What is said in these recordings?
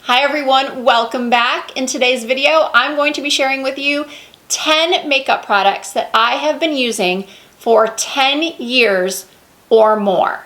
Hi everyone, welcome back. In today's video, I'm going to be sharing with you 10 makeup products that I have been using for 10 years or more.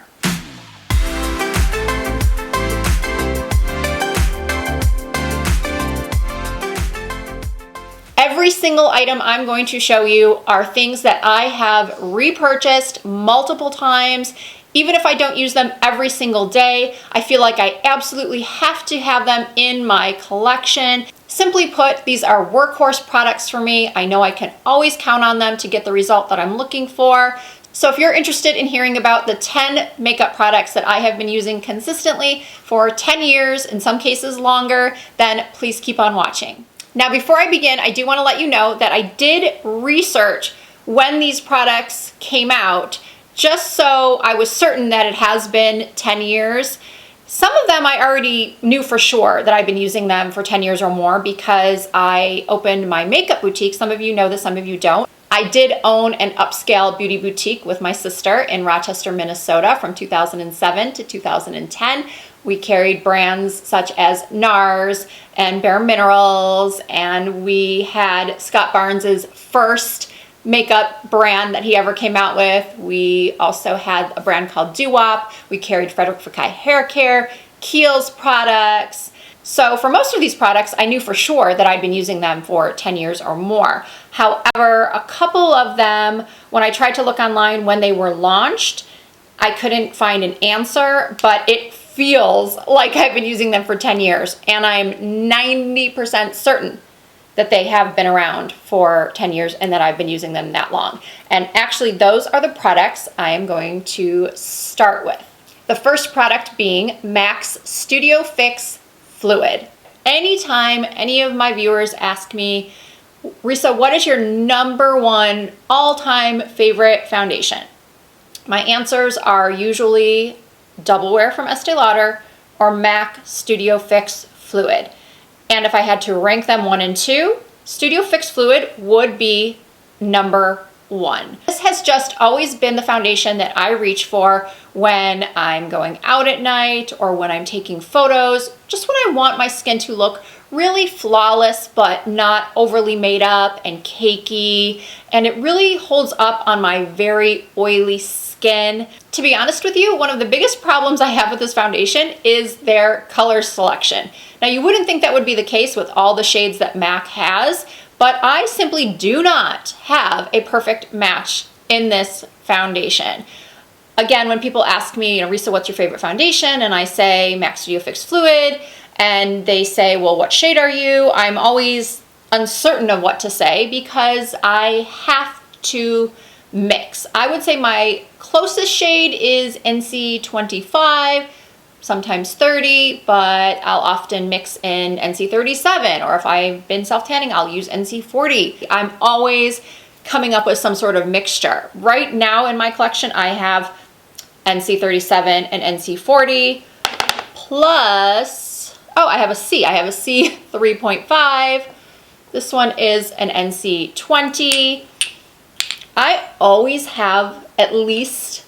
Every single item I'm going to show you are things that I have repurchased multiple times. Even if I don't use them every single day, I feel like I absolutely have to have them in my collection. Simply put, these are workhorse products for me. I know I can always count on them to get the result that I'm looking for. So if you're interested in hearing about the 10 makeup products that I have been using consistently for 10 years, in some cases longer, then please keep on watching. Now, before I begin, I do want to let you know that I did research when these products came out, just so I was certain that it has been 10 years. Some of them I already knew for sure that I've been using them for 10 years or more because I opened my makeup boutique. Some of you know this, some of you don't. I did own an upscale beauty boutique with my sister in Rochester, Minnesota from 2007 to 2010. We carried brands such as NARS and Bare Minerals, and we had Scott Barnes's first makeup brand that he ever came out with. We also had a brand called Doo-Wop. We carried Frederick Fekkai hair care, Kiehl's products. So for most of these products, I knew for sure that I'd been using them for 10 years or more. However, a couple of them, when I tried to look online when they were launched, I couldn't find an answer, but it feels like I've been using them for 10 years, and I'm 90% certain that they have been around for 10 years and that I've been using them that long. And actually, those are the products I am going to start with. The first product being MAC's Studio Fix Fluid. Anytime any of my viewers ask me, Risa, what is your #1 all-time favorite foundation? My answers are usually Double Wear from Estee Lauder or MAC Studio Fix Fluid. And if I had to rank them 1 and 2, Studio Fix Fluid would be #1. This has just always been the foundation that I reach for when I'm going out at night or when I'm taking photos, just when I want my skin to look really flawless but not overly made up and cakey, and it really holds up on my very oily skin. To be honest with you, one of the biggest problems I have with this foundation is their color selection. Now, you wouldn't think that would be the case with all the shades that MAC has, but I simply do not have a perfect match in this foundation. Again, when people ask me, Risa, what's your favorite foundation? And I say MAC Studio Fix Fluid, and they say, well, what shade are you? I'm always uncertain of what to say because I have to mix. I would say my closest shade is NC25, sometimes 30, but I'll often mix in NC37, or if I've been self-tanning, I'll use NC40. I'm always coming up with some sort of mixture. Right now in my collection, I have NC37 and NC40, plus, I have a C. I have a C 3.5. This one is an NC20. I always have at least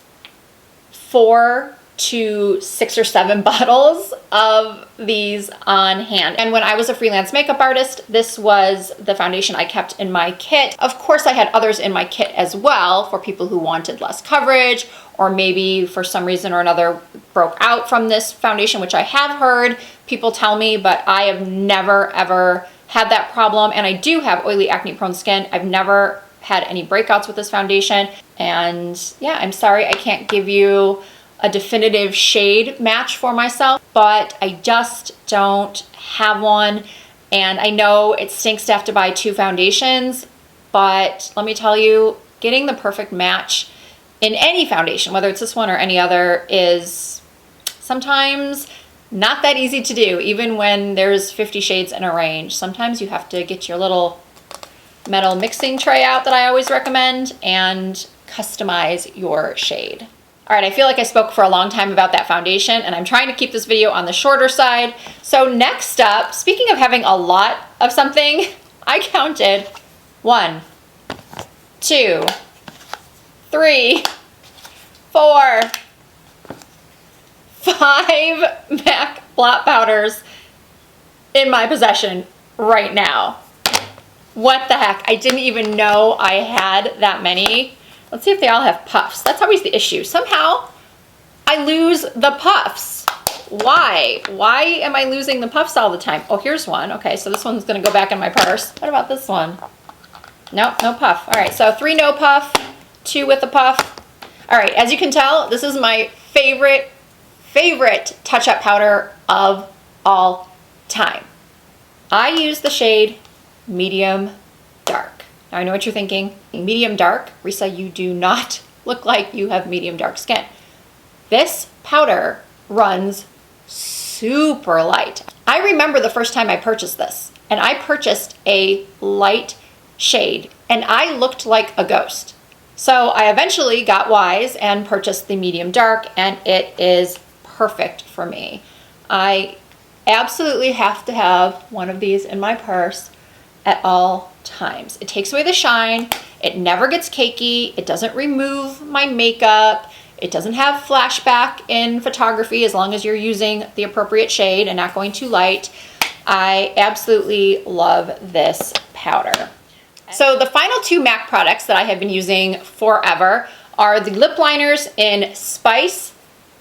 4 to 6 or 7 bottles of these on hand. And when I was a freelance makeup artist, this was the foundation I kept in my kit. Of course, I had others in my kit as well for people who wanted less coverage, or maybe for some reason or another broke out from this foundation, which I have heard people tell me, but I have never ever had that problem. And I do have oily, acne prone skin. I've never had any breakouts with this foundation. And yeah, I'm sorry I can't give you a definitive shade match for myself, but I just don't have one. And I know it stinks to have to buy 2 foundations, but let me tell you, getting the perfect match in any foundation, whether it's this one or any other, is sometimes not that easy to do. Even when there's 50 shades in a range, sometimes you have to get your little metal mixing tray out that I always recommend and customize your shade. All right, I feel like I spoke for a long time about that foundation, and I'm trying to keep this video on the shorter side. So next up, speaking of having a lot of something, I counted 1, 2, 3, 4, 5 MAC blot powders in my possession right now. What the heck? I didn't even know I had that many. Let's see if they all have puffs. That's always the issue. Somehow I lose the puffs. Why? Why am I losing the puffs all the time? Oh, here's one. Okay, so this one's gonna go back in my purse. What about this one? Nope, no puff. All right, so 3 no puff, 2 with a puff. All right, as you can tell, this is my favorite touch-up powder of all time. I use the shade Medium Dark. Now I know what you're thinking. Medium dark? Risa, you do not look like you have medium dark skin. This powder runs super light. I remember the first time I purchased this, and I purchased a light shade, and I looked like a ghost. So I eventually got wise and purchased the medium dark, and it is perfect for me. I absolutely have to have one of these in my purse at all times. It takes away the shine, it never gets cakey, it doesn't remove my makeup, it doesn't have flashback in photography as long as you're using the appropriate shade and not going too light. I absolutely love this powder. So the final 2 MAC products that I have been using forever are the lip liners in Spice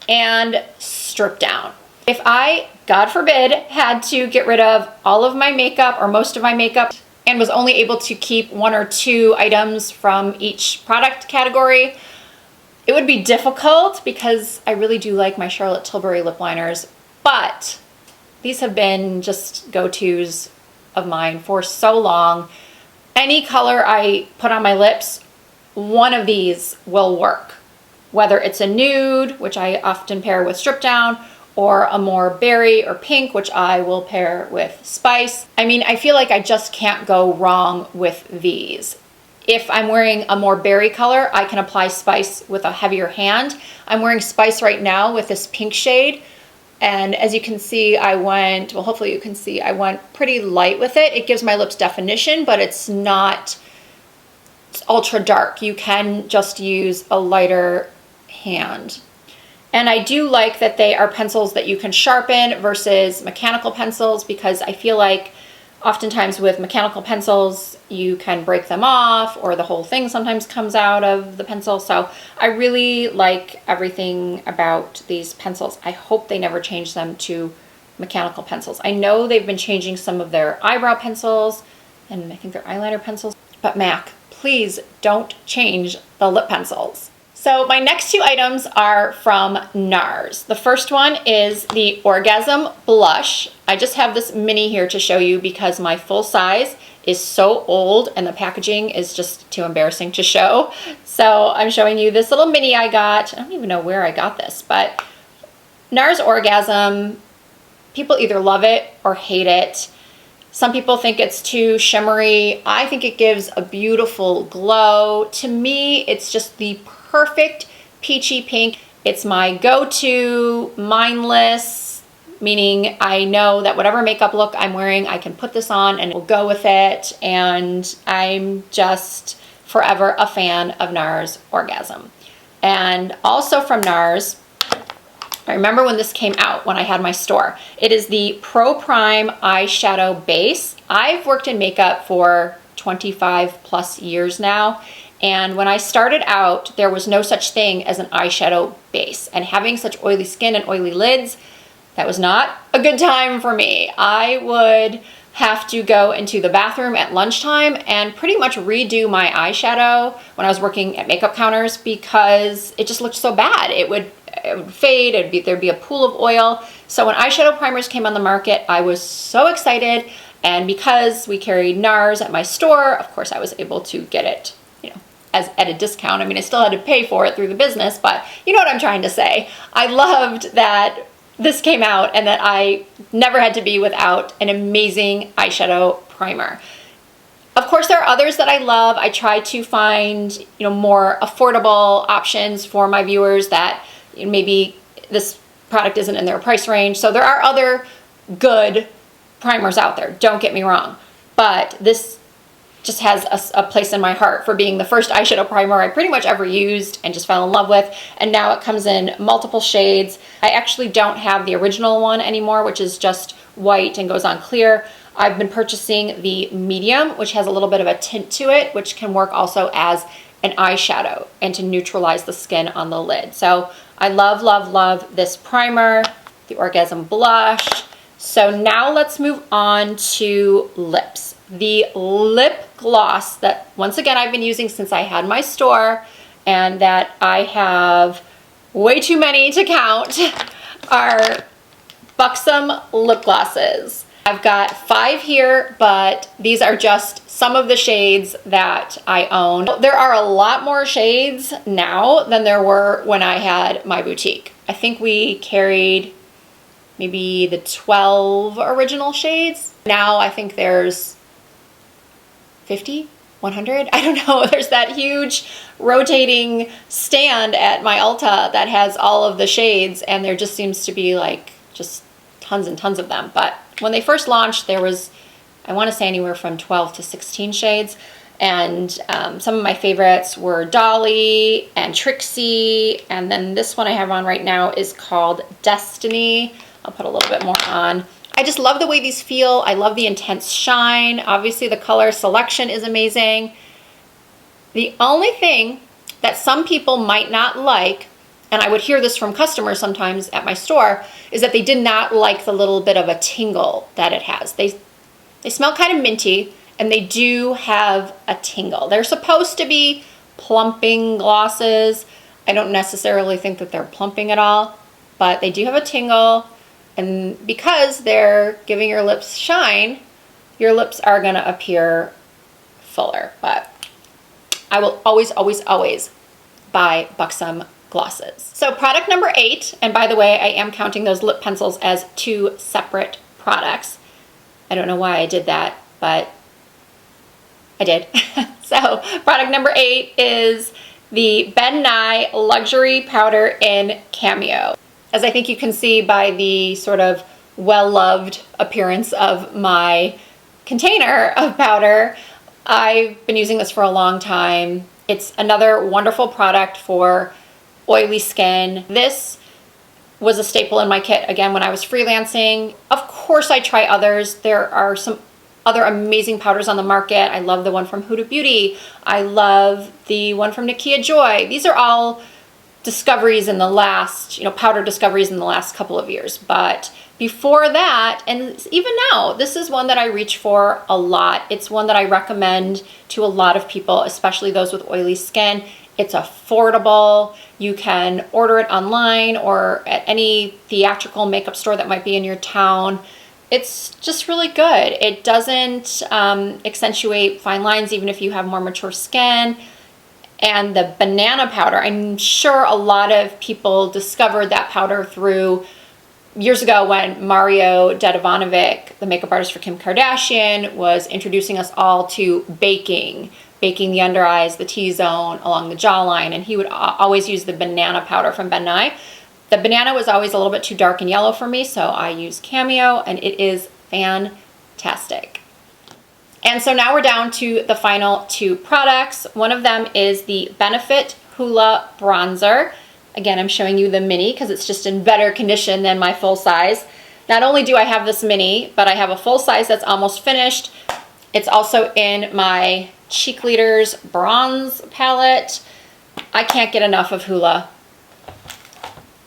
and Stripdown. If I, God forbid, had to get rid of all of my makeup or most of my makeup and was only able to keep 1 or 2 items from each product category, it would be difficult because I really do like my Charlotte Tilbury lip liners, but these have been just go-tos of mine for so long. Any color I put on my lips, one of these will work. Whether it's a nude, which I often pair with Stripdown, or a more berry or pink, which I will pair with Spice. I mean, I feel like I just can't go wrong with these. If I'm wearing a more berry color, I can apply Spice with a heavier hand. I'm wearing Spice right now with this pink shade. And as you can see, well, hopefully you can see, I went pretty light with it. It gives my lips definition, but it's not ultra dark. You can just use a lighter hand. And I do like that they are pencils that you can sharpen versus mechanical pencils, because I feel like oftentimes with mechanical pencils, you can break them off or the whole thing sometimes comes out of the pencil. So I really like everything about these pencils. I hope they never change them to mechanical pencils. I know they've been changing some of their eyebrow pencils and I think their eyeliner pencils, but MAC, please don't change the lip pencils. So my next 2 items are from NARS. The first one is the Orgasm blush. I just have this mini here to show you because my full size is so old and the packaging is just too embarrassing to show. So I'm showing you this little mini I got. I don't even know where I got this, but NARS Orgasm, people either love it or hate it. Some people think it's too shimmery. I think it gives a beautiful glow. To me, it's just the perfect peachy pink. It's my go-to mindless, meaning I know that whatever makeup look I'm wearing, I can put this on and it will go with it. And I'm just forever a fan of NARS Orgasm. And also from NARS, I remember when this came out, when I had my store. It is the Pro Prime Eyeshadow Base. I've worked in makeup for 25 plus years now. And when I started out, there was no such thing as an eyeshadow base. And having such oily skin and oily lids, that was not a good time for me. I would have to go into the bathroom at lunchtime and pretty much redo my eyeshadow when I was working at makeup counters because it just looked so bad. It would fade, there'd be a pool of oil. So when eyeshadow primers came on the market, I was so excited. And because we carried NARS at my store, of course I was able to get it, at a discount. I mean, I still had to pay for it through the business, but you know what I'm trying to say. I loved that this came out and that I never had to be without an amazing eyeshadow primer. Of course, there are others that I love. I try to find, more affordable options for my viewers that maybe this product isn't in their price range. So there are other good primers out there, don't get me wrong, but this just has a place in my heart for being the first eyeshadow primer I pretty much ever used and just fell in love with. And now it comes in multiple shades. I actually don't have the original one anymore, which is just white and goes on clear. I've been purchasing the medium, which has a little bit of a tint to it, which can work also as an eyeshadow and to neutralize the skin on the lid. So I love, love, love this primer, the Orgasm blush. So now let's move on to lips. The lip gloss that, once again, I've been using since I had my store and that I have way too many to count are Buxom lip glosses. I've got 5 here, but these are just some of the shades that I own. There are a lot more shades now than there were when I had my boutique. I think we carried maybe the 12 original shades. Now I think there's 50, 100, I don't know. There's that huge rotating stand at my Ulta that has all of the shades, and there just seems to be like just tons and tons of them. But when they first launched, there was, I want to say, anywhere from 12 to 16 shades. And some of my favorites were Dolly and Trixie. And then this one I have on right now is called Destiny. I'll put a little bit more on. I just love the way these feel. I love the intense shine. Obviously the color selection is amazing. The only thing that some people might not like, and I would hear this from customers sometimes at my store, is that they did not like the little bit of a tingle that it has. They smell kind of minty, and they do have a tingle. They're supposed to be plumping glosses. I don't necessarily think that they're plumping at all, but they do have a tingle. And because they're giving your lips shine, your lips are gonna appear fuller. But I will always, always, always buy Buxom glosses. So product number 8, and by the way, I am counting those lip pencils as 2 separate products. I don't know why I did that, but I did. So product number 8 is the Ben Nye Luxury Powder in Cameo. As I think you can see by the sort of well-loved appearance of my container of powder, I've been using this for a long time. It's another wonderful product for oily skin. This was a staple in my kit, again, when I was freelancing. Of course, I try others. There are some other amazing powders on the market. I love the one from Huda Beauty. I love the one from Nakia Joy. These are all discoveries in the last, powder discoveries in the last couple of years. But before that, and even now, this is one that I reach for a lot. It's one that I recommend to a lot of people, especially those with oily skin. It's affordable. You can order it online or at any theatrical makeup store that might be in your town. It's just really good. It doesn't accentuate fine lines even if you have more mature skin. And the banana powder, I'm sure a lot of people discovered that powder through years ago when Mario Dedivanovic, the makeup artist for Kim Kardashian, was introducing us all to baking the under eyes, the T-zone, along the jawline, and he would always use the banana powder from Ben Nye. The banana was always a little bit too dark and yellow for me, so I use Cameo, and it is fantastic. And so now we're down to the final 2 products. One of them is the Benefit Hoola Bronzer. Again, I'm showing you the mini because it's just in better condition than my full size. Not only do I have this mini, but I have a full size that's almost finished. It's also in my Cheek Leaders Bronze palette. I can't get enough of Hoola.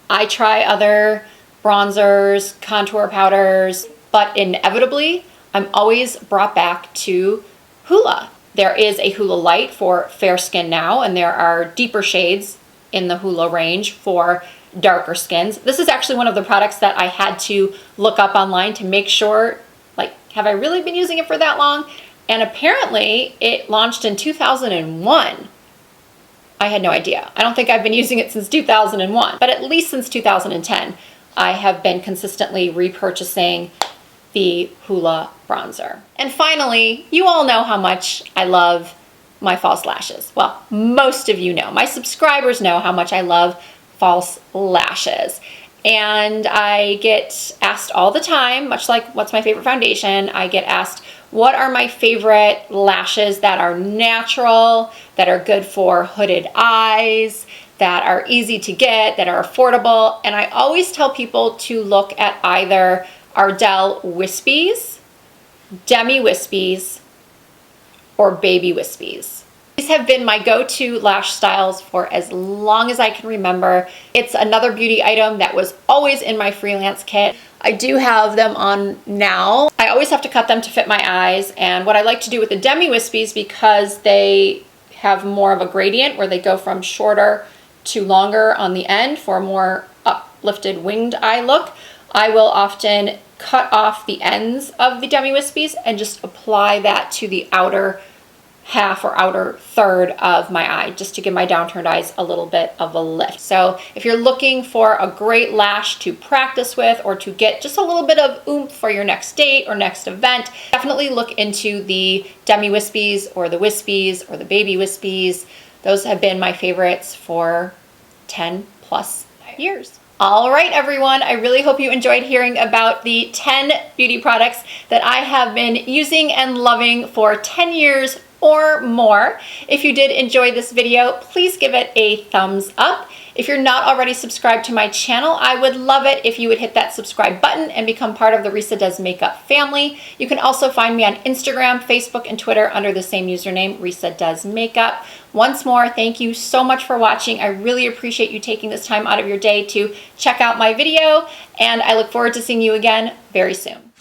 I try other bronzers, contour powders, but inevitably, I'm always brought back to Hoola. There is a Hoola Light for fair skin now, and there are deeper shades in the Hoola range for darker skins. This is actually one of the products that I had to look up online to make sure, like, have I really been using it for that long? And apparently it launched in 2001. I had no idea. I don't think I've been using it since 2001, but at least since 2010, I have been consistently repurchasing the Hoola bronzer. And finally, you all know how much I love my false lashes. Well, most of you know. My subscribers know how much I love false lashes. And I get asked all the time, much like what's my favorite foundation, I get asked, what are my favorite lashes that are natural, that are good for hooded eyes, that are easy to get, that are affordable? And I always tell people to look at either Ardell Wispies, Demi Wispies, or Baby Wispies. These have been my go-to lash styles for as long as I can remember. It's another beauty item that was always in my freelance kit. I do have them on now. I always have to cut them to fit my eyes, and what I like to do with the Demi Wispies, because they have more of a gradient where they go from shorter to longer on the end for a more uplifted winged eye look, I will often cut off the ends of the Demi Wispies and just apply that to the outer half or outer third of my eye, just to give my downturned eyes a little bit of a lift. So if you're looking for a great lash to practice with, or to get just a little bit of oomph for your next date or next event, definitely look into the Demi Wispies or the Wispies or the Baby Wispies. Those have been my favorites for 10 plus years. All right, everyone, I really hope you enjoyed hearing about the 10 beauty products that I have been using and loving for 10 years or more. If you did enjoy this video, please give it a thumbs up. If you're not already subscribed to my channel, I would love it if you would hit that subscribe button and become part of the Risa Does Makeup family. You can also find me on Instagram, Facebook, and Twitter under the same username, Risa Does Makeup. Once more, thank you so much for watching. I really appreciate you taking this time out of your day to check out my video, and I look forward to seeing you again very soon.